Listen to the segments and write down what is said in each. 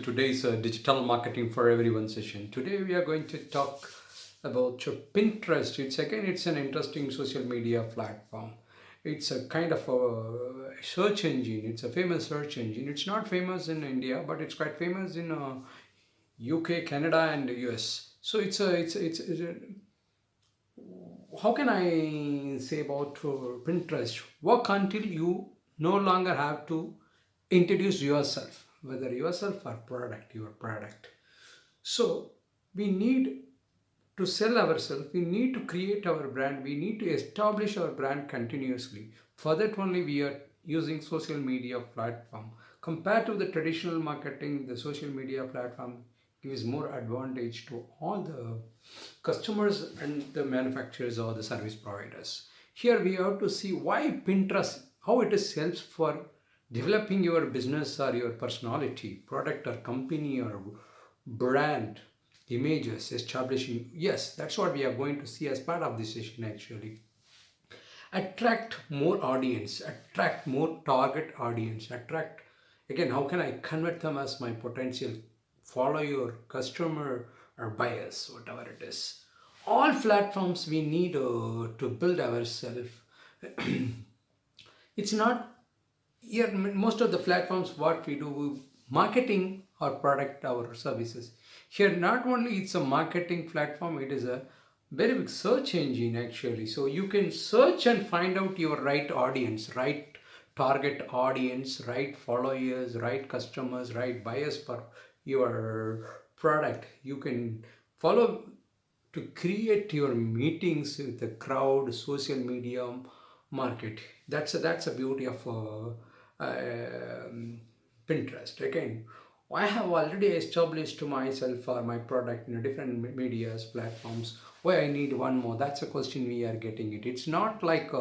today's digital marketing for everyone session. Today we are going to talk about Pinterest. It's an interesting social media platform. It's a kind of a search engine. It's a famous search engine. It's not famous in India, but it's quite famous in UK, Canada, and US. So how can I say about Pinterest? Work until you no longer have to introduce yourself, whether yourself or product, your product. So we need to sell ourselves, we need to create our brand, we need to establish our brand continuously. For that only we are using social media platform. Compared to the traditional marketing, the social media platform gives more advantage to all the customers and the manufacturers or the service providers. Here we have to see why Pinterest, how it is helps for developing your business or your personality, product or company or brand images, establishing. Yes, that's what we are going to see as part of this session actually. Attract more audience, attract more target audience, attract, again, how can I convert them as my potential follower, customer, or buyers, whatever it is. All platforms we need to build ourselves. It's not here. Most of the platforms what we do, marketing our product, our services. Here not only it's a marketing platform, it is a very big search engine actually. So you can search and find out your right audience, right target audience, right followers, right customers, right buyers for your product. You can follow to create your meetings with the crowd, social media, market. That's a beauty of Pinterest. Again, I have already established myself or my product in different medias platforms. Why I need one more? That's a question we are getting it. It's not like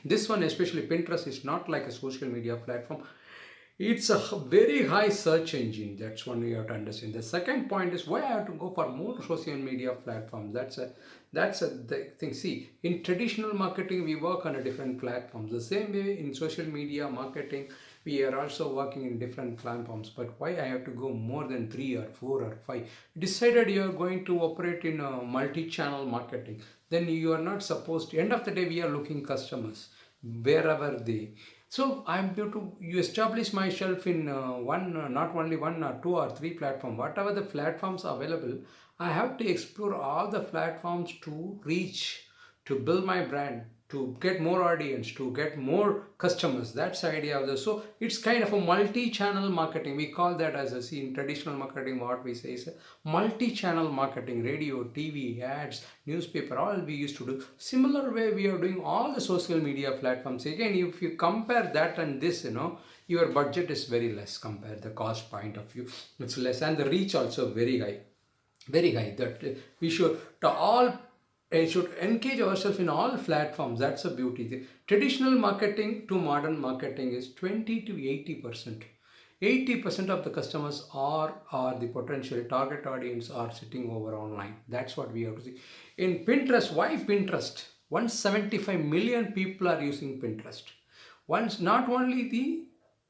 this one, especially Pinterest, is not like a social media platform. It's a very high search engine. That's one we have to understand. The second point is why I have to go for more social media platforms. That's a thing. See, in traditional marketing, we work on a different platforms. The same way in social media marketing, we are also working in different platforms. But why I have to go more than three or four or five? Decided you are going to operate in a multi-channel marketing. Then you are not supposed to. End of the day, we are looking customers wherever they. So I'm due to you establish myself in one, not only one or two or three platform, whatever the platforms available. I have to explore all the platforms to reach, to build my brand, to get more audience, to get more customers. That's the idea of this. So it's kind of a multi-channel marketing. We call that as a, see, in traditional marketing, what we say is multi-channel marketing: radio, TV, ads, newspaper, all we used to do. Similar way we are doing all the social media platforms. Again, if you compare that and this, your budget is very less compared the cost point of view. It's less, and the reach also very high, very high. That we should to all should engage ourselves in all platforms. That's a beauty. The traditional marketing to modern marketing is 20 to 80%. 80% of the customers are the potential target audience are sitting over online. That's what we have to see. In Pinterest, why Pinterest? 175 million people are using Pinterest. Once, not only the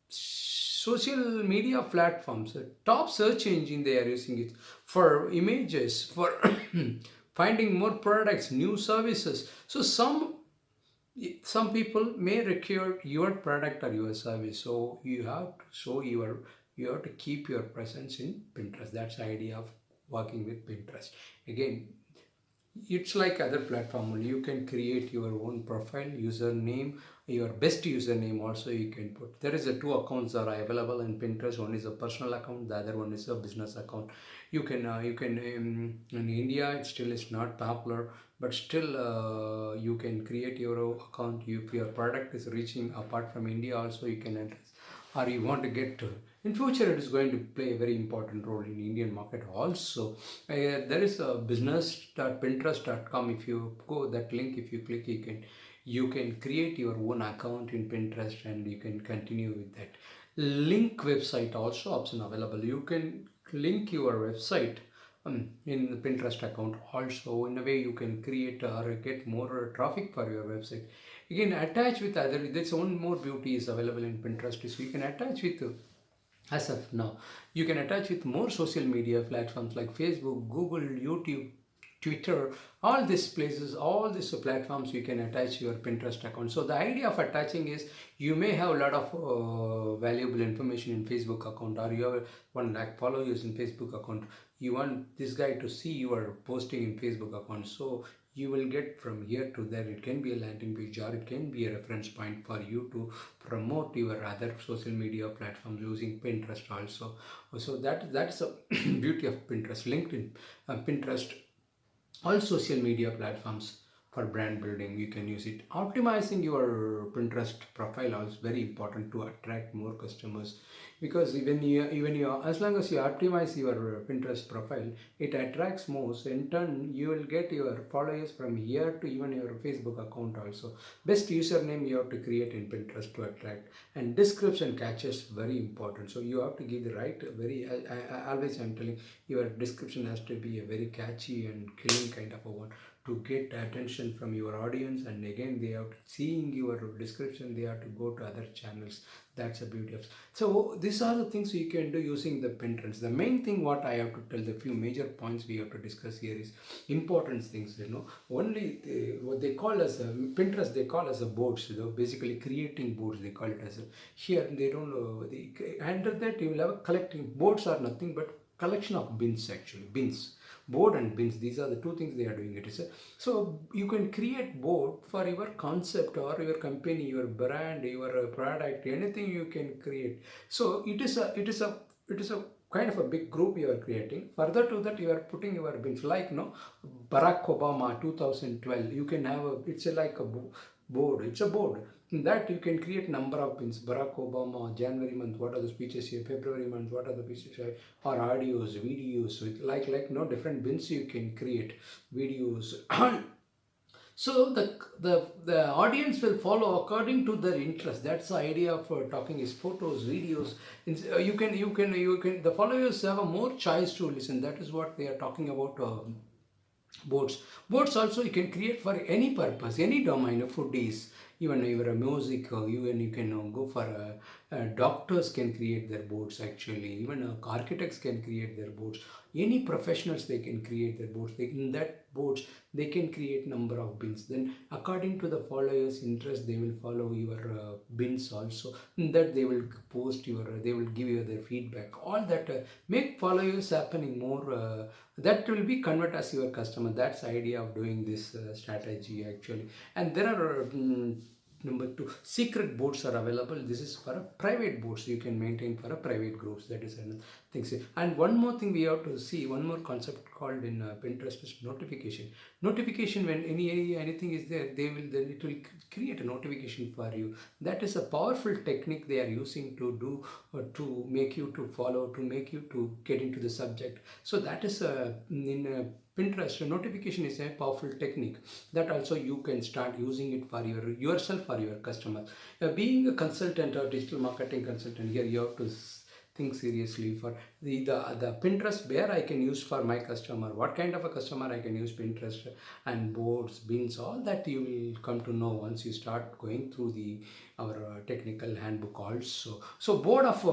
social media platforms, the top search engine, they are using it for images, for finding more products, new services. So some people may require your product or your service, so you have to show your, you have to keep your presence in Pinterest. That's the idea of working with Pinterest. Again, it's like other platform only. You can create your own profile, username, your best username also you can put. There is a two accounts are available in Pinterest. One is a personal account, the other one is a business account. You can in India it still is not popular, but still you can create your own account. If your product is reaching apart from India also, you can address, or you want to get to, in future it is going to play a very important role in Indian market also. There is a business.pinterest.com. If you go that link, if you click, you can create your own account in Pinterest and you can continue with that. Link website also option available. You can link your website in the Pinterest account also. In a way you can create or get more traffic for your website. Again, attach with other, there's one more beauty is available in Pinterest, so you can attach with as of now. You can attach with more social media platforms like Facebook, Google, YouTube, Twitter, all these places, all these platforms you can attach your Pinterest account. So the idea of attaching is you may have a lot of valuable information in Facebook account, or you have 1 lakh followers in Facebook account. You want this guy to see your posting in Facebook account. So you will get from here to there. It can be a landing page, or it can be a reference point for you to promote your other social media platforms using Pinterest also. So that's the beauty of Pinterest. LinkedIn, Pinterest, all social media platforms for brand building you can use it. Optimizing your Pinterest profile is very important to attract more customers, because even you as long as you optimize your Pinterest profile, it attracts more. So in turn you will get your followers from here to even your Facebook account also. Best username you have to create in Pinterest to attract, and description catches very important. So you have to give the right, very always I'm telling, your description has to be a very catchy and killing kind of a one to get attention from your audience. And again, they have to, seeing your description, they have to go to other channels. That's the beauty of. So these are the things you can do using the Pinterest. The main thing what I have to tell, the few major points we have to discuss here is important things. Only what they call as a Pinterest, they call as a boards. Basically creating boards. They call it as a. Here they don't know. Under that you will have a collecting boards are nothing but collection of bins, actually bins, board and bins. These are the two things they are doing. It is so you can create board for your concept or your company, your brand, your product, anything you can create. So it is a kind of a big group you are creating. Further to that, you are putting your bins like no Barack Obama 2012. You can have a, it's a, like a board. It's a board. In that you can create number of pins. Barack Obama, January month, what are the speeches here? February month, what are the speeches here? Or audios, videos, with like no different bins you can create videos. So the audience will follow according to their interest. That's the idea of talking is photos, videos. You can the followers have a more choice to listen. That is what they are talking about. Boards also you can create for any purpose, any domain. Foodies, even you are a music, even you can go for doctors can create their boards, actually. Even architects can create their boards. Any professionals, they can create their boards. In that boards they can create number of bins. Then according to the followers interest, they will follow your bins also. In that they will post your, they will give you their feedback. All that make followers happening more. That will be convert as your customer. That's the idea of doing this strategy, actually. And there are number two, secret boards are available. This is for a private boards you can maintain for a private groups. That is another thing. And one more thing we have to see, one more concept called in Pinterest is notification. Notification, when anything is there, they will, then it will create a notification for you. That is a powerful technique they are using to do, to make you to follow, to make you to get into the subject. So that is in Pinterest, notification is a powerful technique that also you can start using it for yourself, for your customers. Being a consultant or digital marketing consultant, here you have to think seriously for the Pinterest, where I can use for my customer, what kind of a customer I can use Pinterest, and boards, bins, all that you will come to know once you start going through the our technical handbook also. So board of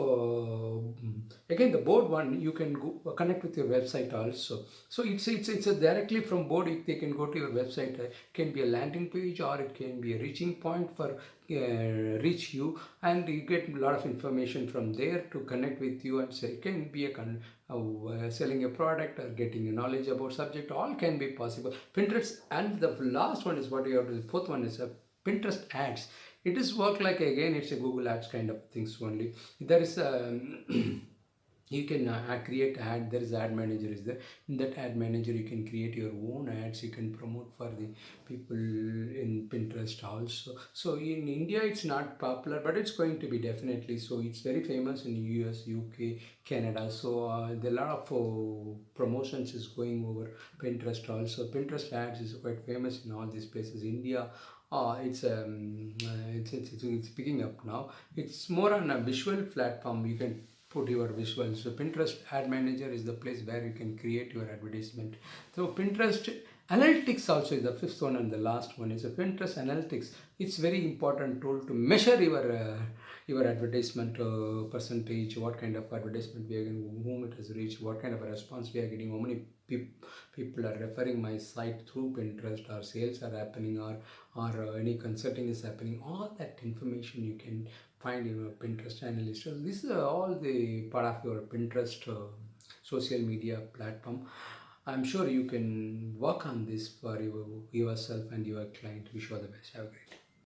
again, the board one you can go connect with your website also. So it's a directly from board, they can go to your website. It can be a landing page, or it can be a reaching point for reach you, and you get a lot of information from there to connect with you. And say it can be selling a product or getting a knowledge about subject, all can be possible. Pinterest. And the last one is what you have to, the fourth one is a Pinterest ads. It is work like, again, it's a Google ads kind of things only. There is a you can create ad. There is ad manager is there. In that ad manager you can create your own ads. You can promote for the people in Pinterest also. So in India it's not popular, but it's going to be definitely. So it's very famous in US, UK, Canada. So there are a lot of promotions is going over Pinterest also. Pinterest ads is quite famous in all these places. India, it's picking up now. It's more on a visual platform. You can put your visuals. So Pinterest ad manager is the place where you can create your advertisement. So Pinterest analytics also is the fifth one, and the last one is a Pinterest analytics. It's very important tool to measure your advertisement percentage, what kind of advertisement we are getting, whom it has reached, what kind of a response we are getting, how many people are referring my site through Pinterest, or sales are happening, or any consulting is happening. All that information you can find in your Pinterest analyst. So this is all the part of your Pinterest social media platform. I'm sure you can work on this for yourself and your client. Wish you all the best. Have a great day.